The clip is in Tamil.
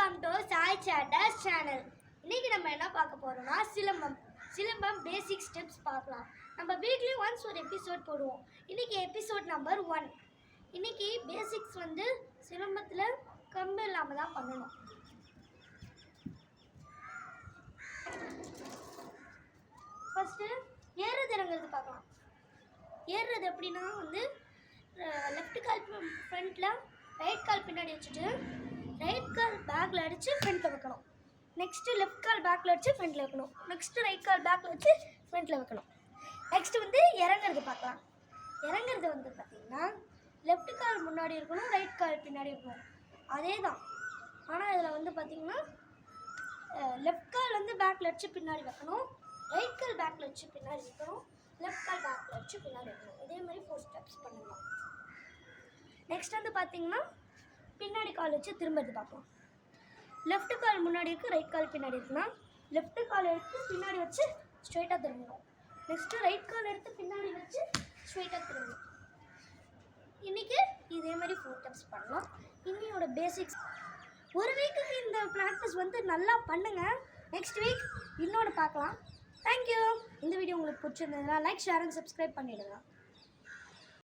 Welcome to chai chatters channel. இன்னைக்கு நம்ம என்ன பார்க்க போறோம்னா சிலம்பம் பேசிக் ஸ்டெப்ஸ் பார்க்கலாம். நம்ம வீக்லி ஒன்ஸ் ஒரு எபிசோட் போடுவோம். இன்னைக்கு எபிசோட் நம்பர் 1. இன்னைக்கு பேசிக்ஸ் சிலம்பத்தில் கம்பு இல்லாமல் தான் பண்ணணும். ஃபஸ்ட்டு ஏறுறது இறங்குறது பார்க்கலாம். ஏறுறது எப்படின்னா லெஃப்ட் கால் ஃப்ரண்ட்டில் ரைட் கால் பின்னாடி வச்சுட்டு ரைட் கால் பேக்கில் அடித்து ஃப்ரண்ட்டில் வைக்கணும். நெக்ஸ்ட்டு லெஃப்ட் கால் பேக்கில் அடித்து ஃப்ரண்ட்டில் வைக்கணும். நெக்ஸ்ட்டு ரைட் கால் பேக்கில் வச்சு ஃப்ரண்ட்டில் வைக்கணும். நெக்ஸ்ட்டு இறங்குறது பார்க்கலாம். இறங்குறது பார்த்திங்கன்னா லெஃப்ட் கால் முன்னாடி இருக்கணும், ரைட் கால் பின்னாடி இருக்கணும். அதே தான். ஆனால் இதில் பார்த்திங்கன்னா லெஃப்ட் கால் பேக்கில் வச்சு பின்னாடி வைக்கணும், ரைட் கால் பேக்கில் வச்சு பின்னாடி வைக்கணும், லெஃப்ட் கால் பேக்கில் வச்சு பின்னாடி வைக்கணும். இதே மாதிரி 4 ஸ்டெப்ஸ் பண்ணலாம். நெக்ஸ்ட் பார்த்திங்கன்னா பின்னாடி கால் வச்சு திரும்பது பார்க்கலாம். லெஃப்ட் கால் முன்னாடி இருக்குது, ரைட் கால் பின்னாடி இருக்குன்னா லெஃப்ட் கால் எடுத்து பின்னாடி வச்சு ஸ்ட்ரெயிட்டாக திரும்பணும். நெக்ஸ்ட்டு ரைட் கால் எடுத்து பின்னாடி வச்சு ஸ்ட்ரெயிட்டாக திரும்பணும். இன்றைக்கி இதே மாதிரி 4 ஸ்டெப்ஸ் பண்ணலாம். இன்னையோட பேசிக்ஸ் ஒரு வீக்குக்கு இந்த ப்ராக்டிஸ் நல்லா பண்ணுங்கள். நெக்ஸ்ட் வீக் இன்னொன்று பார்க்கலாம். தேங்க்யூ. இந்த வீடியோ உங்களுக்கு பிடிச்சிருந்ததுன்னா லைக், ஷேர் அண்ட் சப்ஸ்கிரைப் பண்ணிவிடுங்க.